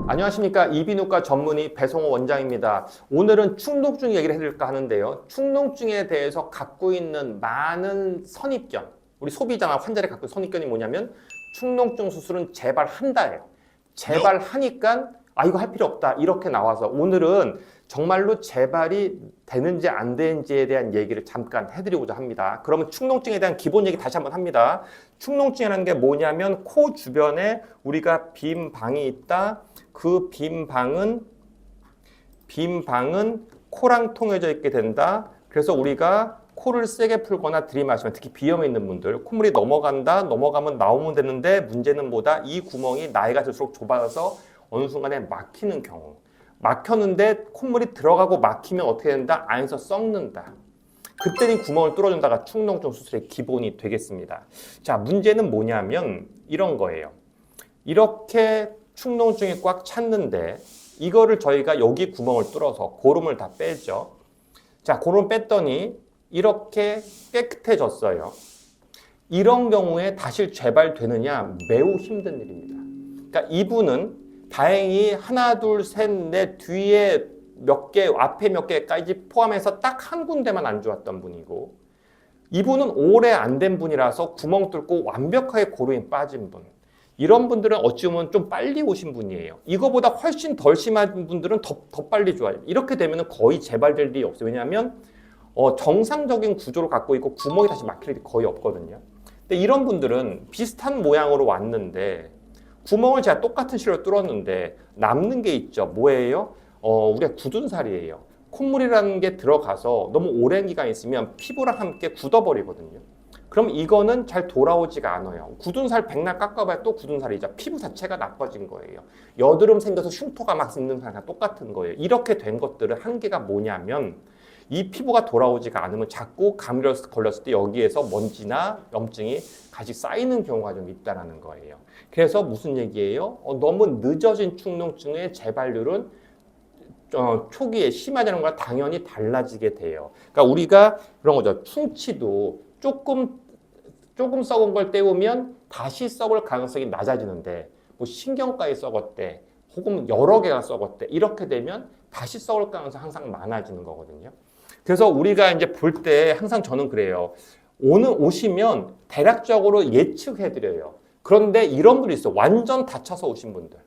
안녕하십니까. 이비인후과 전문의 배성호 원장입니다. 오늘은 축농증 얘기를 해드릴까 하는데요. 축농증에 대해서 갖고 있는 많은 선입견, 우리 소비자나 환자들이 갖고 있는 선입견이 뭐냐면 축농증 수술은 제발 한다예요. 제발 하니까 이거 할 필요 없다 이렇게 나와서 오늘은 정말로 재발이 되는지 안 되는지에 대한 얘기를 잠깐 해드리고자 합니다. 그러면 축농증에 대한 기본 얘기 다시 한번 합니다. 축농증이라는 게 뭐냐면 코 주변에 우리가 빈 방이 있다. 그 빈 방은 코랑 통해져 있게 된다. 그래서 우리가 코를 세게 풀거나 들이마시면 특히 비염이 있는 분들 콧물이 넘어가면 나오면 되는데 문제는 뭐다? 이 구멍이 나이가 들수록 좁아져서 어느 순간에 막히는 경우. 막혔는데 콧물이 들어가고 막히면 어떻게 된다? 안에서 썩는다. 그때는 구멍을 뚫어준다가 축농증 수술의 기본이 되겠습니다. 자, 문제는 뭐냐면 이런 거예요. 이렇게 축농증이 꽉 찼는데 이거를 저희가 여기 구멍을 뚫어서 고름을 다 빼죠. 자, 고름 뺐더니 이렇게 깨끗해졌어요. 이런 경우에 다시 재발되느냐? 매우 힘든 일입니다. 그러니까 이분은 다행히 하나, 둘, 셋, 넷 뒤에 몇 개, 앞에 몇 개까지 포함해서 딱 한 군데만 안 좋았던 분이고 이분은 오래 안 된 분이라서 구멍 뚫고 완벽하게 고름이 빠진 분. 이런 분들은 어찌 보면 좀 빨리 오신 분이에요. 이거보다 훨씬 덜 심한 분들은 더 빨리 좋아요. 이렇게 되면 거의 재발될 일이 없어요. 왜냐하면 정상적인 구조를 갖고 있고 구멍이 다시 막힐 일이 거의 없거든요. 근데 이런 분들은 비슷한 모양으로 왔는데 구멍을 제가 똑같은 실로 뚫었는데 남는 게 있죠. 뭐예요? 우리가 굳은 살이에요. 콧물이라는 게 들어가서 너무 오랜 기간 있으면 피부랑 함께 굳어버리거든요. 그럼 이거는 잘 돌아오지가 않아요. 굳은 살 백날 깎아봐야 또 굳은 살이죠. 피부 자체가 나빠진 거예요. 여드름 생겨서 흉터가 막 있는 사람과 똑같은 거예요. 이렇게 된 것들은 한계가 뭐냐면 이 피부가 돌아오지가 않으면 자꾸 감이 걸렸을 때 여기에서 먼지나 염증이 같이 쌓이는 경우가 좀 있다는 거예요. 그래서 무슨 얘기예요? 너무 늦어진 축농증의 재발률은 초기에 심하다는 건 당연히 달라지게 돼요. 그러니까 우리가 그런 거죠. 충치도 조금 썩은 걸 때우면 다시 썩을 가능성이 낮아지는데 뭐 신경과에 썩었대 혹은 여러 개가 썩었대 이렇게 되면 다시 썩을 가능성이 항상 많아지는 거거든요. 그래서 우리가 이제 볼 때 항상 저는 그래요. 오시면 대략적으로 예측해드려요. 그런데 이런 분이 있어요. 완전 다쳐서 오신 분들.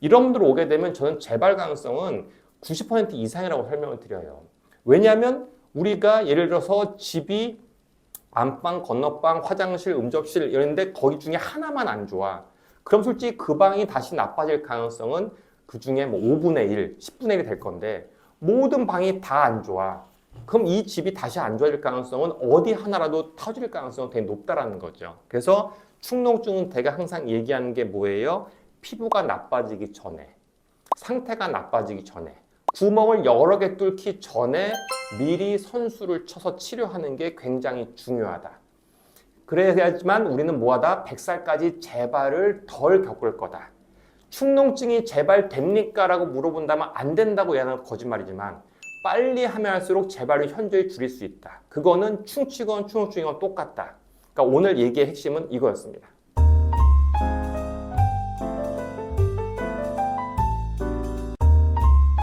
이런 분들 오게 되면 저는 재발 가능성은 90% 이상이라고 설명을 드려요. 왜냐하면 우리가 예를 들어서 집이 안방, 건너방, 화장실, 음접실 이런데 거기 중에 하나만 안 좋아. 그럼 솔직히 그 방이 다시 나빠질 가능성은 그 중에 뭐 5분의 1, 10분의 1이 될 건데 모든 방이 다 안 좋아. 그럼 이 집이 다시 안 좋아질 가능성은 어디 하나라도 터질 가능성은 되게 높다라는 거죠. 그래서 축농증은 제가 항상 얘기하는 게 뭐예요? 피부가 나빠지기 전에, 상태가 나빠지기 전에, 구멍을 여러 개 뚫기 전에 미리 선수를 쳐서 치료하는 게 굉장히 중요하다. 그래야지만 우리는 뭐하다? 100살까지 재발을 덜 겪을 거다. 축농증이 재발됩니까? 라고 물어본다면 안 된다고 얘기하는 거짓말이지만 빨리 하면 할수록 재발을 현저히 줄일 수 있다. 그거는 충치건 축농증이건 똑같다. 그러니까 오늘 얘기의 핵심은 이거였습니다.